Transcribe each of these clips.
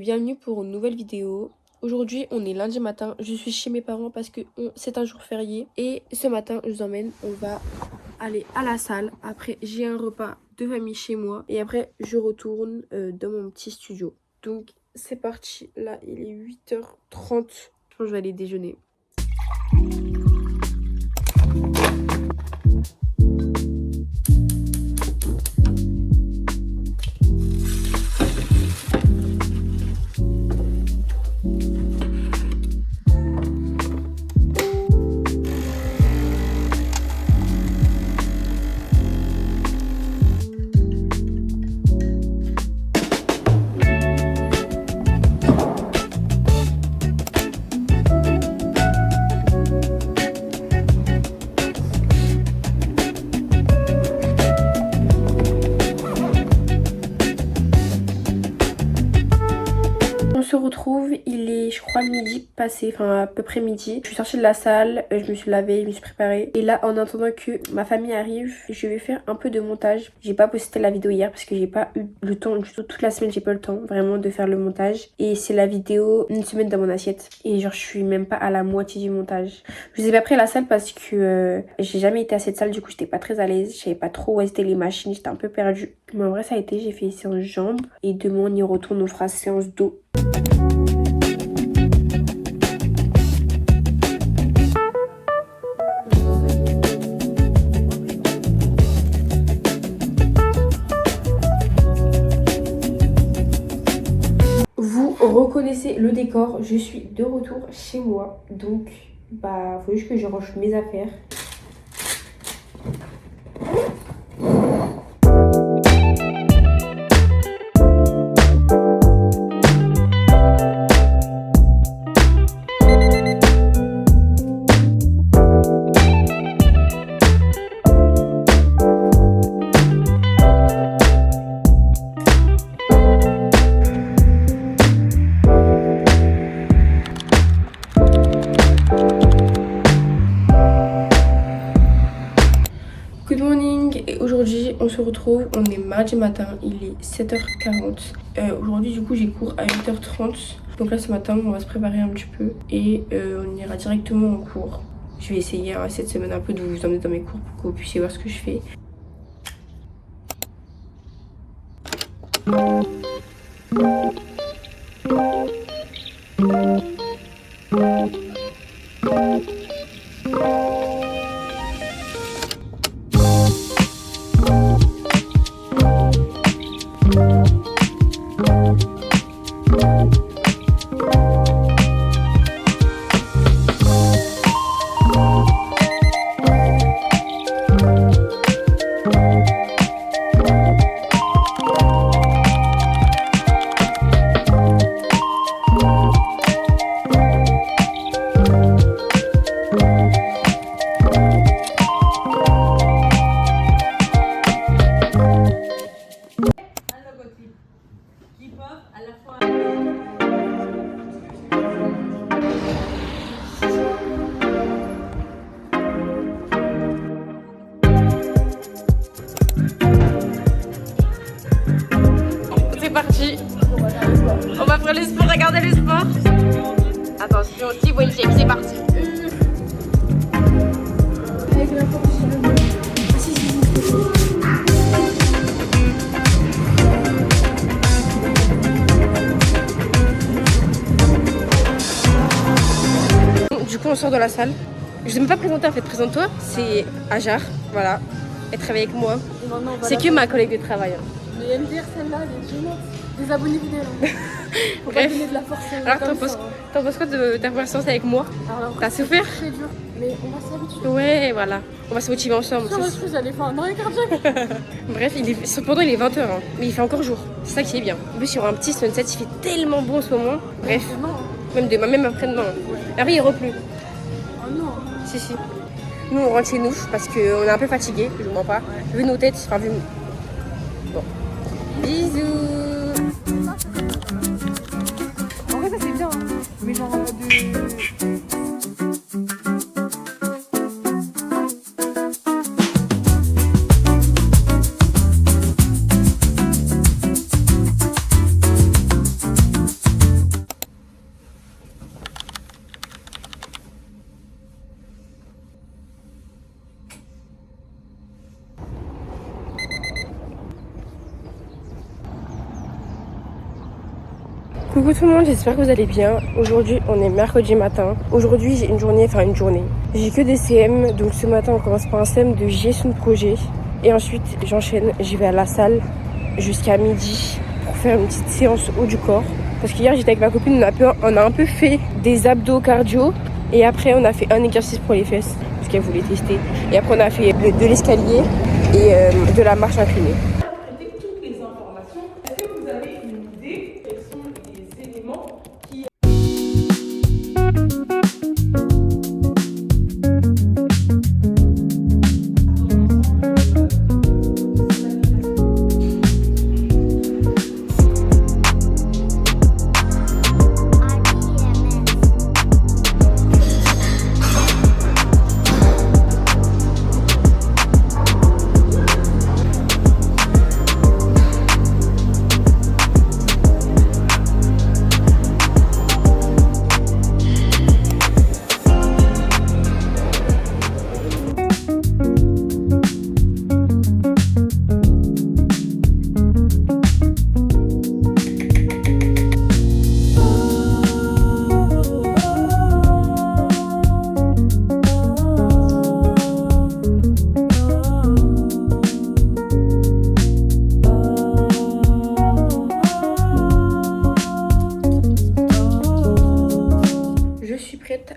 bienvenue pour une nouvelle vidéo. Aujourd'hui on est lundi matin, je suis chez mes parents parce que c'est un jour férié. Et ce matin je vous emmène, on va aller à la salle. Après j'ai un repas de famille chez moi. Et après je retourne dans mon petit studio. Donc c'est parti, là il est 8h30. Je pense que je vais aller déjeuner. On se retrouve, il est je crois midi passé, enfin à peu près midi. Je suis sortie de la salle, je me suis lavée, je me suis préparée. Et là en attendant que ma famille arrive, je vais faire un peu de montage. J'ai pas posté la vidéo hier parce que j'ai pas eu le temps du tout. Toute la semaine j'ai pas eu le temps vraiment de faire le montage. Et c'est la vidéo une semaine dans mon assiette. Et genre je suis même pas à la moitié du montage. Je vous ai pas pris la salle parce que j'ai jamais été à cette salle. Du coup j'étais pas très à l'aise. Je savais pas trop où étaient les machines, j'étais un peu perdue. Mais en vrai ça a été, j'ai fait séance jambes. Et demain on y retourne, on fera séance dos. Vous reconnaissez le décor, je suis de retour chez moi. Donc bah faut juste que je range mes affaires. Good morning, et aujourd'hui on se retrouve, on est mardi matin, il est 7h40. Aujourd'hui du coup j'ai cours à 8h30. Donc là ce matin on va se préparer un petit peu et on ira directement en cours. Je vais essayer cette semaine un peu de vous emmener dans mes cours pour que vous puissiez voir ce que je fais. C'est parti. On va faire le sport, regardez le sport. Attention, T-Win Shake, c'est parti. Du coup on sort de la salle. Je ne vais même pas présenter en fait, présente-toi. C'est Ajar, voilà. Elle travaille avec moi. C'est que ma collègue de travail. Mais MDR celle-là, elle est gênante. Désabonnez-vous d'elle. On va donner de la force. Alors t'en penses quoi de ta première séance avec moi? T'as souffert? C'est dur, mais on va s'habituer. Ouais, voilà. On va se motiver ensemble. Sur le truc, j'allais faire un arrêt cardiaque. Bref, cependant il est 20h, hein. Mais il fait encore jour. C'est ça qui est bien. En plus il y aura un petit sunset, il fait tellement bon en ce moment. Bref, même demain, même après-demain. Après il replut. Oh non. Si. Nous on rentre chez nous parce qu'on est un peu fatigués, je vous mens pas. Vu nos têtes, enfin vu... Bon. Bisous. En vrai, ça c'est bien. Hein. Mais genre de... Coucou tout le monde, j'espère que vous allez bien. Aujourd'hui, on est mercredi matin. Aujourd'hui, j'ai une journée. J'ai que des CM, donc ce matin, on commence par un CM de gestion de projet. Et ensuite, j'enchaîne, j'y vais à la salle jusqu'à midi pour faire une petite séance haut du corps. Parce qu'hier, j'étais avec ma copine, on a un peu fait des abdos cardio. Et après, on a fait un exercice pour les fesses, parce qu'elle voulait tester. Et après, on a fait de l'escalier et de la marche inclinée. Avec toutes les informations, est-ce que vous avez une idée quels sont les éléments qui...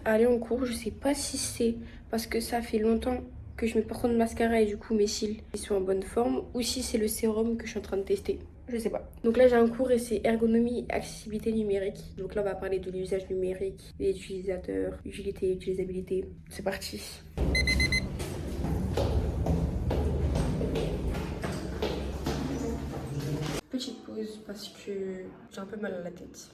Aller en cours, je sais pas si c'est parce que ça fait longtemps que je mets pas trop de mascara et du coup mes cils ils sont en bonne forme, ou si c'est le sérum que je suis en train de tester, je sais pas. Donc là j'ai un cours et c'est ergonomie et accessibilité numérique. Donc là on va parler de l'usage numérique, des utilisateurs, utilité et utilisabilité. C'est parti. Petite pause parce que j'ai un peu mal à la tête.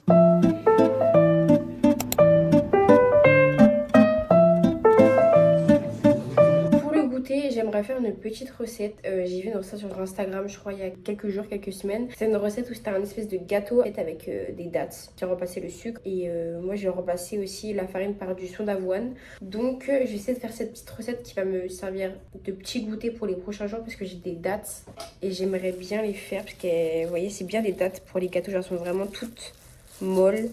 J'aimerais faire une petite recette. J'ai vu une recette sur Instagram, je crois, il y a quelques jours, quelques semaines. C'est une recette où c'était un espèce de gâteau avec des dattes. J'ai remplacé le sucre et moi j'ai remplacé aussi la farine par du son d'avoine. Donc je vais essayer de faire cette petite recette qui va me servir de petit goûter pour les prochains jours parce que j'ai des dattes et j'aimerais bien les faire parce que vous voyez, c'est bien les dattes pour les gâteaux, elles sont vraiment toutes molles.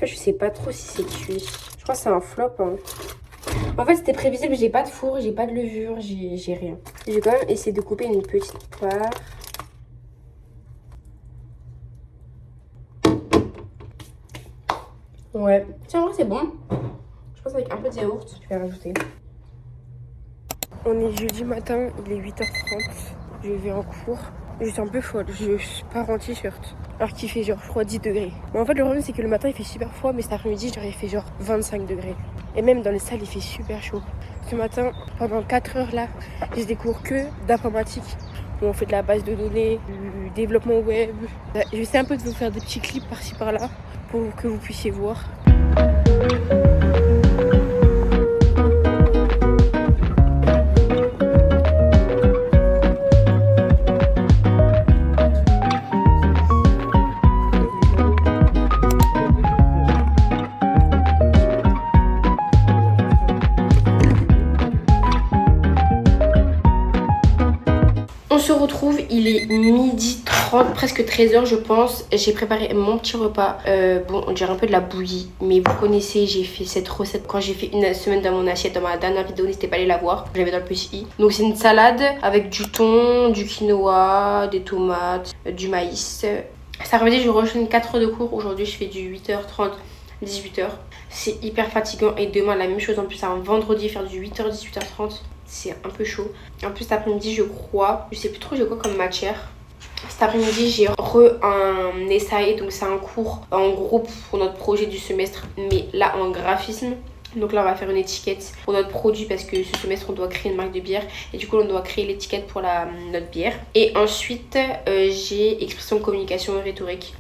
Je sais pas trop si c'est cuit. Je crois que c'est un flop. Hein. En fait, c'était prévisible. J'ai pas de four, j'ai pas de levure, j'ai rien. J'ai quand même essayé de couper une petite part. Ouais. Tiens, en vrai, c'est bon. Je pense avec un peu de yaourt, je vais rajouter. On est jeudi matin, il est 8h30. Je vais en cours. Je suis un peu folle, je pars en t-shirt. Alors qu'il fait genre, je crois, 10 degrés. Mais en fait, le problème, c'est que le matin, il fait super froid, mais cet après-midi, il fait genre 25 degrés. Et même dans les salles, il fait super chaud. Ce matin, pendant 4 heures là, j'ai des cours que d'informatique. Où on fait de la base de données, du développement web. J'essaie un peu de vous faire des petits clips par-ci par-là pour que vous puissiez voir. On se retrouve, il est 12h30, presque 13h je pense. J'ai préparé mon petit repas. Bon, on dirait un peu de la bouillie, mais vous connaissez, j'ai fait cette recette quand j'ai fait une semaine dans mon assiette. Dans ma dernière vidéo, n'hésitez pas à aller la voir. J'avais dans le petit i. Donc c'est une salade avec du thon, du quinoa, des tomates, du maïs. Cet après-midi, je enchaîne 4 heures de cours. Aujourd'hui, je fais du 8h30, 18h. C'est hyper fatigant. Et demain, la même chose. En plus, c'est un vendredi, faire du 8h, 18h30. C'est un peu chaud. En plus, cet après-midi, je crois, je sais plus trop j'ai quoi comme matière. Cet après-midi, j'ai un essai, donc c'est un cours en groupe pour notre projet du semestre, mais là en graphisme. Donc là, on va faire une étiquette pour notre produit parce que ce semestre, on doit créer une marque de bière. Et du coup, on doit créer l'étiquette pour notre bière. Et ensuite, j'ai expression, communication et rhétorique.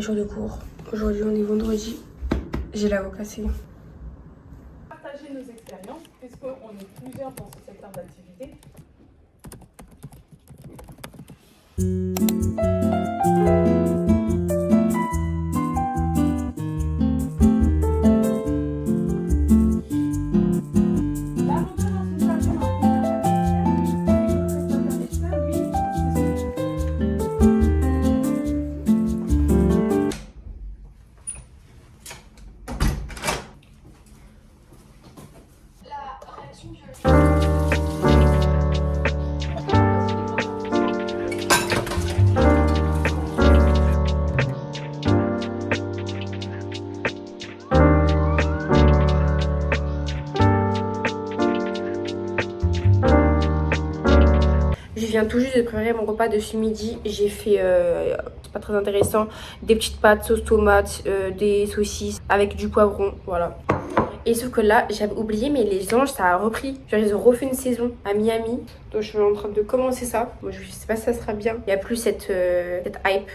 jour de cours. Aujourd'hui on est vendredi. J'ai la voix cassée. Partager nos expériences, puisqu'on est plusieurs dans ce secteur d'activité. Je viens tout juste de préparer mon repas de ce midi. J'ai fait, c'est pas très intéressant, des petites pâtes sauce tomate, des saucisses avec du poivron, voilà. Et sauf que là, j'avais oublié, mais les anges, ça a repris. Genre, ils ont refait une saison à Miami. Donc, je suis en train de commencer ça. Moi, je sais pas si ça sera bien. Il n'y a plus cette hype.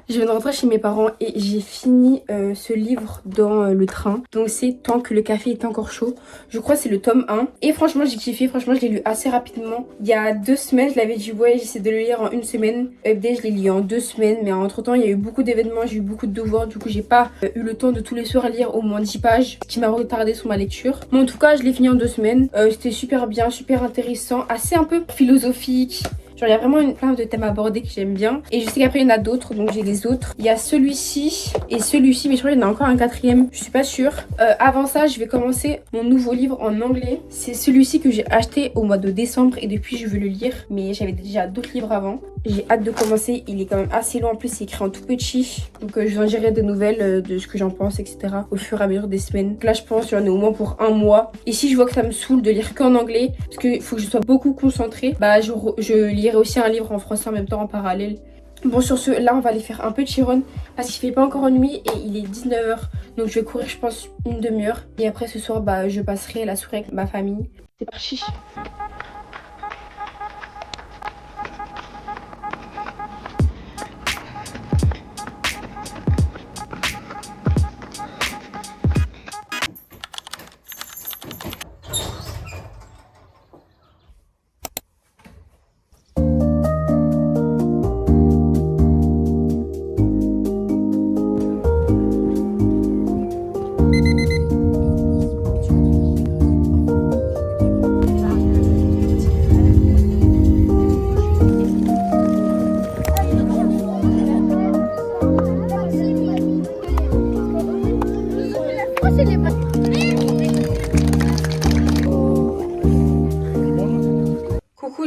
Je viens de rentrer chez mes parents et j'ai fini ce livre dans le train. Donc c'est Tant que le café est encore chaud. Je crois que c'est le tome 1. Et franchement j'ai kiffé, franchement je l'ai lu assez rapidement. Il y a 2 semaines, je l'avais dit ouais j'essaie de le lire en 1 semaine. Dès je l'ai lu en 2 semaines. Mais entre temps il y a eu beaucoup d'événements, j'ai eu beaucoup de devoirs. Du coup j'ai pas eu le temps de tous les soirs lire au moins 10 pages. Ce qui m'a retardé sur ma lecture. Mais en tout cas je l'ai fini en 2 semaines. C'était super bien, super intéressant. Assez un peu philosophique. Genre il y a vraiment plein de thèmes abordés que j'aime bien. Et je sais qu'après il y en a d'autres, donc j'ai les autres. Il y a celui-ci et celui-ci, mais je crois qu'il y en a encore un 4e, je suis pas sûre. Avant ça, je vais commencer mon nouveau livre en anglais. C'est celui-ci que j'ai acheté au mois de décembre et depuis je veux le lire. Mais j'avais déjà d'autres livres avant. J'ai hâte de commencer, il est quand même assez long en plus, c'est écrit en tout petit. Donc je vous en dirai des nouvelles de ce que j'en pense, etc. au fur et à mesure des semaines. Donc là je pense j'en ai au moins pour 1 mois. Et si je vois que ça me saoule de lire qu'en anglais, parce qu'il faut que je sois beaucoup concentrée, bah je lirai aussi un livre en français en même temps en parallèle. Bon sur ce, là on va aller faire un petit run parce qu'il fait pas encore nuit et il est 19h. Donc je vais courir je pense une demi-heure. Et après ce soir bah je passerai la soirée avec ma famille. C'est parti.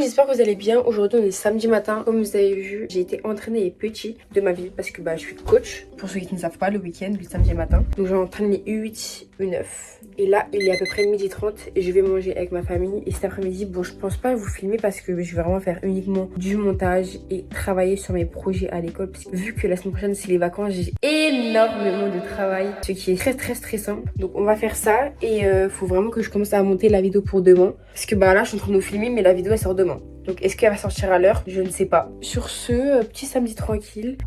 J'espère que vous allez bien. Aujourd'hui on est samedi matin. Comme vous avez vu, j'ai été entraîner les petits de ma ville parce que bah je suis coach. Pour ceux qui ne savent pas, le week-end, le samedi matin. Donc j'entraîne les U8, U9. Et là il est à peu près 12h30 et je vais manger avec ma famille. Et cet après-midi, bon je pense pas vous filmer parce que je vais vraiment faire uniquement du montage et travailler sur mes projets à l'école. Parce que vu que la semaine prochaine c'est les vacances, j'ai énormément de travail. Ce qui est très très stressant. Donc on va faire ça et faut vraiment que je commence à monter la vidéo pour demain. Parce que bah là je suis en train de nous filmer mais la vidéo elle sort demain. Donc est-ce qu'elle va sortir à l'heure? Je ne sais pas. Sur ce, petit samedi tranquille.